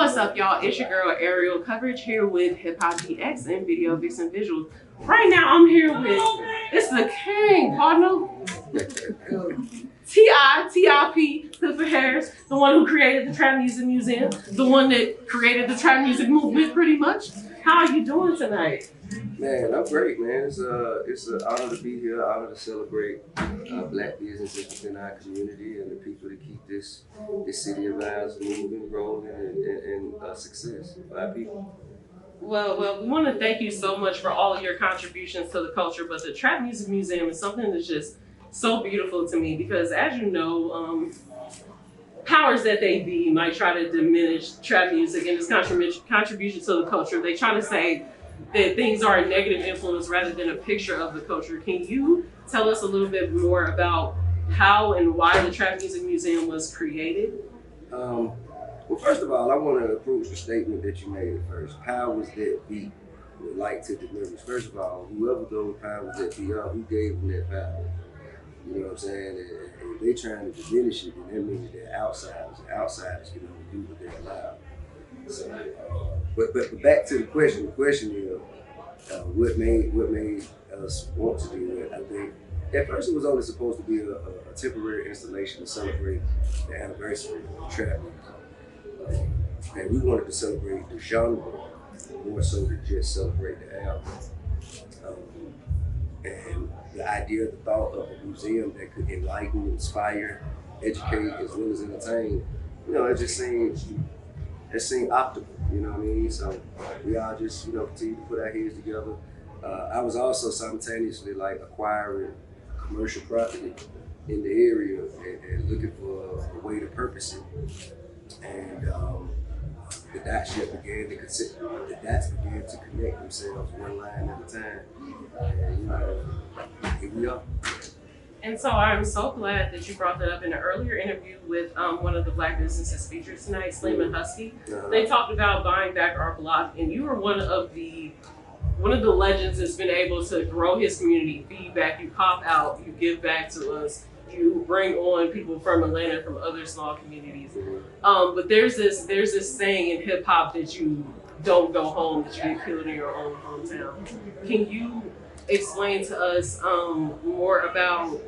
What's up, y'all? It's your girl Ariel Coverage here with Hip Hop DX and Video Vixen Visuals. Right now, I'm here with it's the king, partner. T.I.P. Clifford Harris, the one who created the Trap Music Museum, the one that created the trap music movement, pretty much. How are you doing tonight? Man, I'm great, man. It's an honor to be here, honor to celebrate Black businesses within our community and the people that keep this city of ours moving, rolling, and success for our people. Well, we want to thank you so much for all of your contributions to the culture, but the Trap Music Museum is something that's just so beautiful to me because, as you know, powers that they be might try to diminish trap music and its contribution to the culture. They try to say that things are a negative influence rather than a picture of the culture. Can you tell us a little bit more about how and why the Trap Music Museum was created? Well, first of all, I want to approach the statement that you made at first. Powers that be would like to diminish. First of all, whoever those powers that be are, who gave them that power? You know what I'm saying? And if they're trying to diminish it, then that means they're outsiders. And outsiders can only do what they're allowed. So, but back to the question. The question is, what made us want to do it? I think at first it was only supposed to be a temporary installation to celebrate the anniversary of trap music, and we wanted to celebrate the genre more so than just celebrate the album. And the idea, the thought of a museum that could enlighten, inspire, educate, as well as entertain, you know, it seemed optimal, you know what I mean? So we all just, you know, continue to put our heads together. I was also simultaneously like acquiring commercial property in the area and looking for a way to purpose it. And the dots began to connect themselves one line at a time. And, you know, here we are. And so I'm so glad that you brought that up in an earlier interview with one of the Black businesses featured tonight, Slim and Husky. They talked about buying back our block, and you were one of the legends that's been able to grow his community, feedback. You pop out, you give back to us, you bring on people from Atlanta, from other small communities. But there's this saying in hip hop that you don't go home, that you get killed in your own hometown. Can you explain to us more about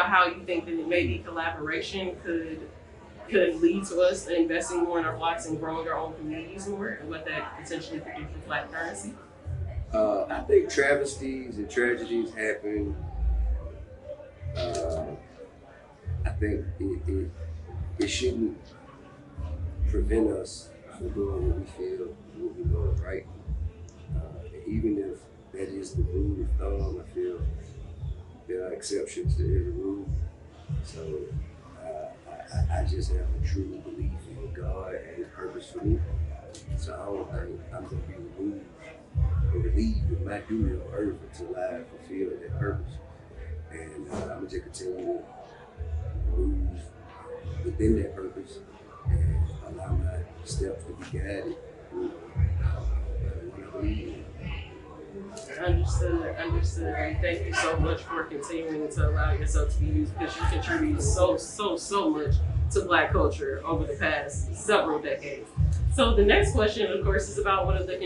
how you think that maybe collaboration could lead to us investing more in our blocks and growing our own communities more, and what that potentially could do for Black currency? I think travesties and tragedies happen. I think it shouldn't prevent us from doing what we feel, what we know is right. Even if that is the rule of thumb, I feel there are exceptions to every rule. So I just have a true belief in God and His purpose for me. So I don't think I'm going to be removed or relieved of my duty on earth until I fulfill that purpose. And I'm going to just continue to move within that purpose and allow my steps to be guided through what I believe in. Understood. And thank you so much for continuing to allow yourself to be used, because you contribute so much to Black culture over the past several decades. So the next question, of course, is about one of the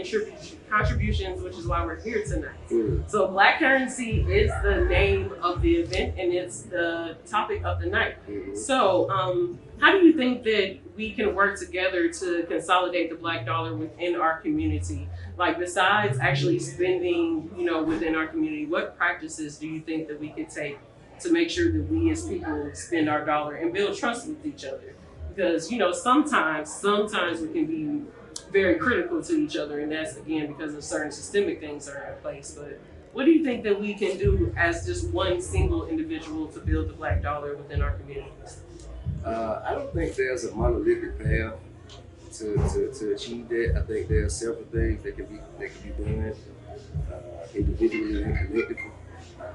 contributions, which is why we're here tonight. So Black currency is the name of the event, and it's the topic of the night. So how do you think that we can work together to consolidate the Black dollar within our community? Like, besides actually spending, you know, within our community, what practices do you think that we could take to make sure that we as people spend our dollar and build trust with each other? Because, you know, sometimes we can be very critical to each other, and that's, again, because of certain systemic things that are in place. But what do you think that we can do as just one single individual to build the Black dollar within our communities? I don't think there's a monolithic path to achieve that. I think there are several things that can be done individually and collectively.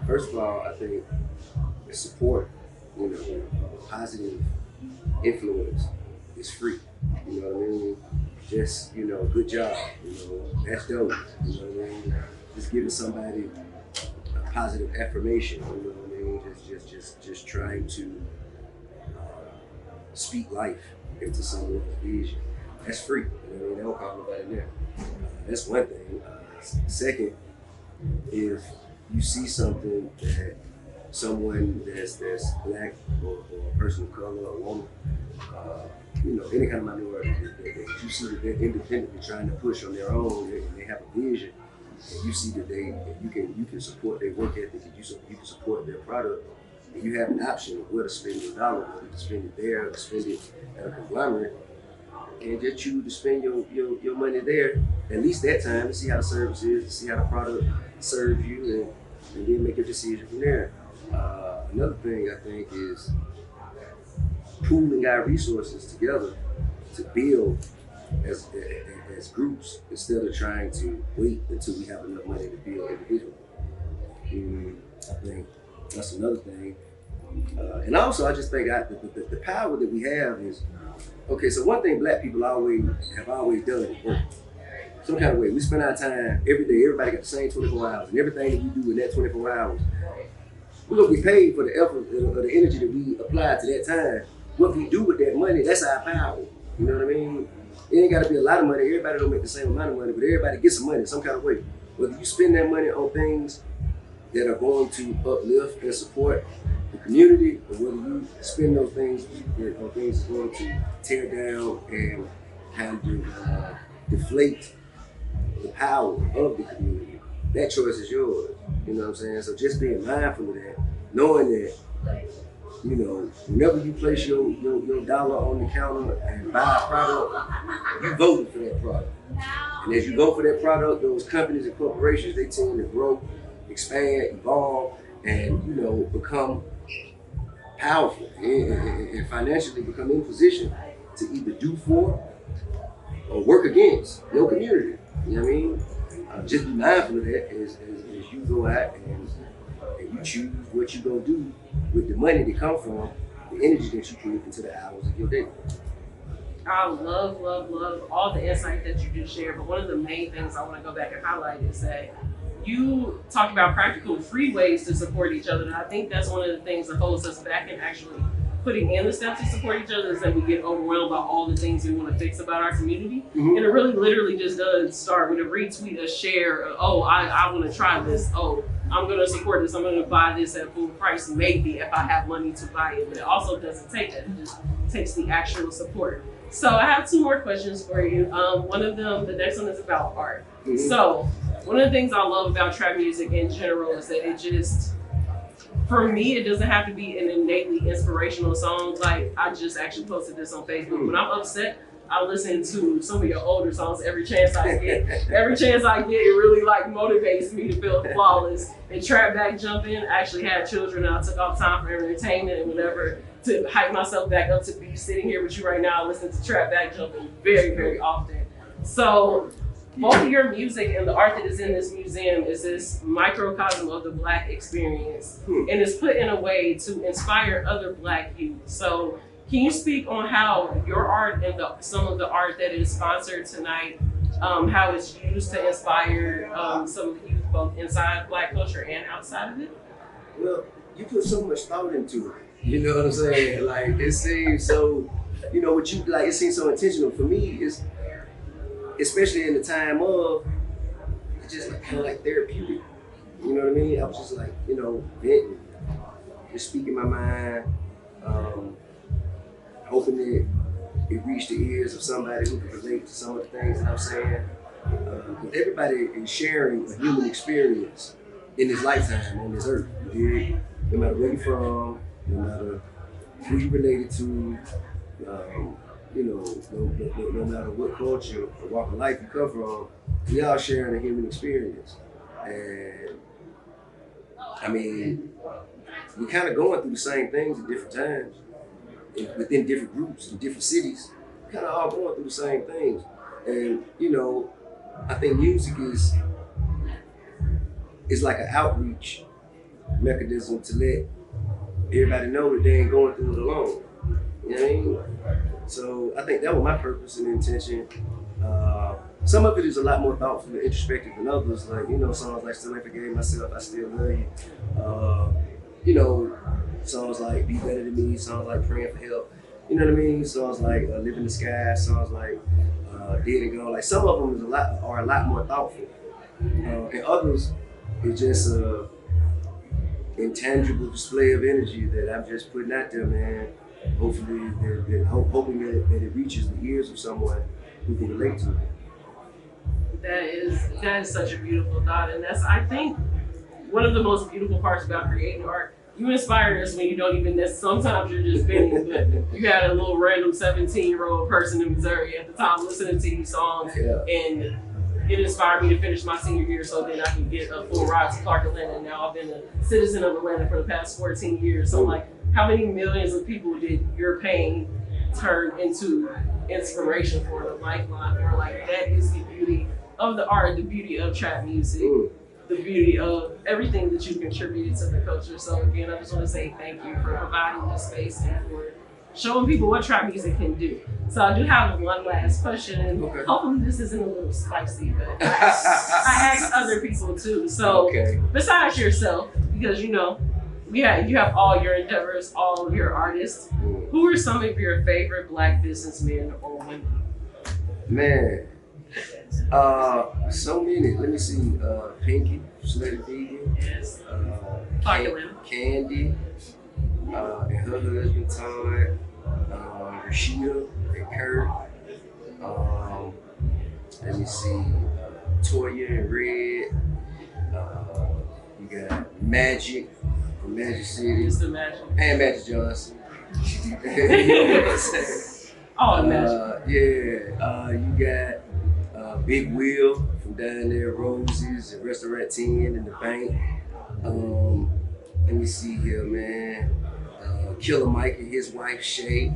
First of all, I think the support, you know, positive influence is free. You know what I mean? Just, you know, good job. You know, that's dope. You know what I mean? Just giving somebody a positive affirmation. You know what I mean? Just trying to speak life into someone's vision. that's free. You know what I mean? They don't cost nobody in there. That's one thing. Second, if you see something that someone that's black or a person of color or a woman, you know, any kind of minority that you see that they're independently trying to push on their own, and they have a vision, and you see that you can support their work ethic, and you can support their product, and you have an option of where to spend your dollar, whether to spend it there or to spend it at a conglomerate, and just choose to spend your money there, at least that time, to see how the service is, to see how the product serves you, and then make a decision from there. Another thing I think is pooling our resources together to build as groups instead of trying to wait until we have enough money to build individually. I think that's another thing. And also, I just think the power that we have is, okay, so one thing black people have always done is work. Some kind of way. We spend our time every day, everybody got the same 24 hours, and everything that we do in that 24 hours, we're gonna be paid for the effort or the energy that we apply to that time. What we do with that money, that's our power. You know what I mean? It ain't gotta be a lot of money. Everybody don't make the same amount of money, but everybody gets some money some kind of way. Whether you spend that money on things that are going to uplift and support the community, or whether you spend those things on things that's going to tear down and kind of deflate the power of the community, that choice is yours. You know what I'm saying? So just being mindful of that, knowing that, you know, whenever you place your dollar on the counter and buy a product, you voted for that product. And as you vote for that product, those companies and corporations, they tend to grow, expand, evolve, and, you know, become powerful and financially become in position to either do for or work against your community. You know what I mean? Just be mindful of that as you go out and you choose what you're going to do with the money that comes from the energy that you put into the hours of your day. I love all the insight that you just shared, but one of the main things I want to go back and highlight is that you talk about practical free ways to support each other, and I think that's one of the things that holds us back in actually putting in the steps to support each other, is that we get overwhelmed by all the things we want to fix about our community. Mm-hmm. And it really literally just does start with a retweet, a share, I want to try this, I'm going to support this, I'm going to buy this at full price, maybe if I have money to buy it. But it also doesn't take that, it just takes the actual support. So I have two more questions for you. One of them, the next one is about art. Mm-hmm. So one of the things I love about trap music in general is that it just, for me, it doesn't have to be an innately inspirational song. Like, I just actually posted this on Facebook. When I'm upset, I listen to some of your older songs every chance I get. Every chance I get, it really like motivates me to feel flawless. And trap back jumping, I actually had children and I took off time for entertainment and whatever to hype myself back up to be sitting here with you right now. I listen to trap back jumping very, very often. So both of your music and the art that is in this museum is this microcosm of the Black experience, and it's put in a way to inspire other Black youth. So can you speak on how your art and some of the art that is sponsored tonight, how it's used to inspire some of the youth both inside Black culture and outside of it? Well, you put so much thought into it. You know what I'm saying? Like, it seems so, you know, what you like, it seems so intentional. For me, it's, especially in the time of, it's just like, kind of like therapeutic. You know what I mean? I was just like, you know, venting, just speaking my mind, hoping that it reached the ears of somebody who could relate to some of the things that I'm saying. Everybody is sharing a human experience in this lifetime on this earth. No matter where you're from, no matter who you're related to, you know, no matter what culture or walk of life you come from, we all sharing a human experience. And I mean, we're kind of going through the same things at different times, within different groups, in different cities, kind of all going through the same things. And, you know, I think music is like an outreach mechanism to let everybody know that they ain't going through it alone. You know what I mean? So I think that was my purpose and intention. Some of it is a lot more thoughtful and introspective than others. Like, you know, songs like Still Ain't Forgave Myself, I Still Love You. You know, songs like Be Better Than Me, songs like Praying for Help. You know what I mean? Songs like Live in the Sky, songs like Dead and Gone. Like some of them are a lot more thoughtful. And others, it's just intangible display of energy that I'm just putting out there, man. Hopefully, hoping that it reaches the ears of someone who can relate to it. That is such a beautiful thought, and that's, I think, one of the most beautiful parts about creating art. You inspire us when you don't even necessarily, sometimes you're just venting, but you had a little random 17-year-old person in Missouri at the time listening to these songs, and it inspired me to finish my senior year so then I can get a full ride to Clark, Atlanta. And now I've been a citizen of Atlanta for the past 14 years. So like, how many millions of people did your pain turn into inspiration for, the lifeline for? Like, that is the beauty of the art, the beauty of trap music, the beauty of everything that you contributed to the culture. So again, I just want to say thank you for providing this space and for showing people what trap music can do. So I do have one last question, and hopefully this isn't a little spicy, but I asked other people too. So besides yourself, because you know, you have all your endeavors, all of your artists, who are some of your favorite Black businessmen or women? Man, so many. Let me see. Pinky, Slutty Vegan. Yes. Candy, and her husband Todd, Rashida and Kurt. Let me see. Toya and Red. You got Magic from Magic City. Mr. Magic. And Magic Johnson. You know what I'm saying? Oh, Magic. You got Big Will from down there, Roses and Restaurant 10 in the bank. Let me see here, man. Killer Mike and his wife Shay.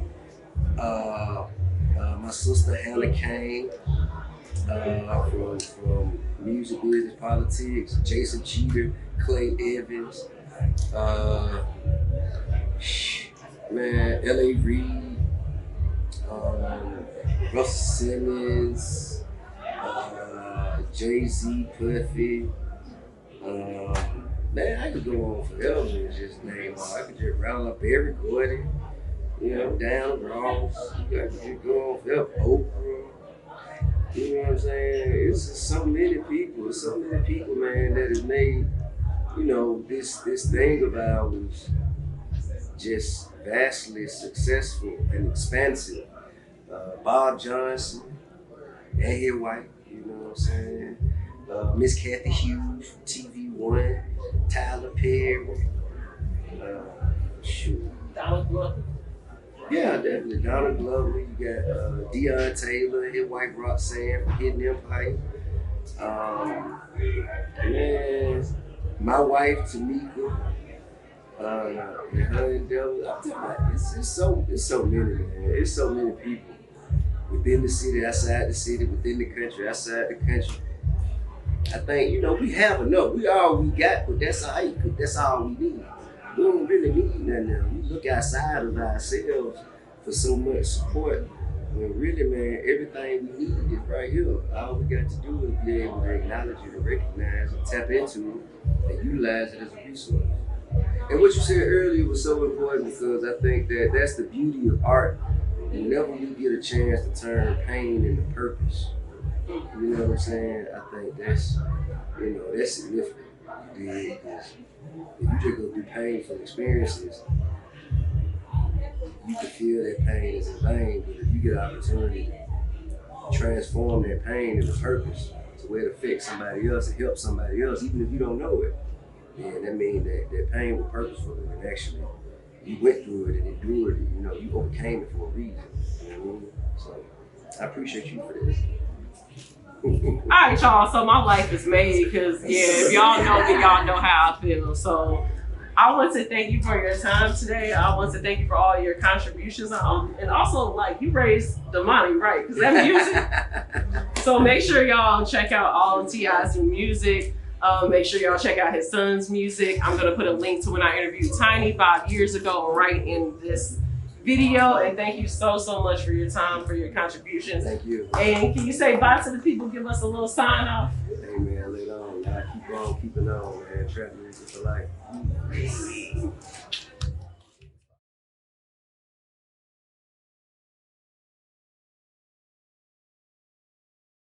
My sister Hannah Kane from Music Business Politics. Jason Cheater, Clay Evans. Man, L.A. Reid. Russell Simmons. Jay-Z, Puffy. Man, I could go on forever and just name all. I could just rattle up Barry Gordy, you know, down Ross. I could just go on forever. Oprah. You know what I'm saying? It's just so many people. So many people, man, that has made, you know, this thing of ours just vastly successful and expansive. Bob Johnson and his wife, you know what I'm saying? Miss Kathy Hughes from TV One, Tyler Perry, Donald Glover. Yeah, definitely. Donald Glover. You got Deion Taylor, his wife Roxanne from Hidden Empire. Man, my wife Tamika, and her endeavors. I'm talking about, it's so many, man. It's so many people within the city, outside the city, within the country, outside the country. I think, you know, we have enough. We all we got, but that's all right, 'cause that's all we need. We don't really need nothing else. We look outside of ourselves for so much support. When really, man, everything we need is right here. All we got to do is be able to acknowledge it and recognize and tap into it and utilize it as a resource. And what you said earlier was so important, because I think that that's the beauty of art. Whenever we get a chance to turn pain into purpose, you know what I'm saying? I think that's, you know, that's significant. Because if you just go through painful experiences, you can feel that pain is in vain. But if you get an opportunity to transform that pain into purpose, to where it affects somebody else and help somebody else, even if you don't know it, then that means that pain was purposeful, and actually you went through it and endured it. You know, you overcame it for a reason. You know what I mean? So I appreciate you for this. All right, y'all. So my life is made, because if y'all know me, y'all know how I feel. So I want to thank you for your time today. I want to thank you for all your contributions, and also, like, you raised the money, right? Because that music. So make sure y'all check out all of T.I.'s new music. Make sure y'all check out his son's music. I'm gonna put a link to when I interviewed Tiny 5 years ago right in this video. And thank you so much for your time, for your contributions. Thank you. And can you say bye to the people? Give us a little sign off. Hey man, later on, y'all keep on keeping on, man. Trap music for life.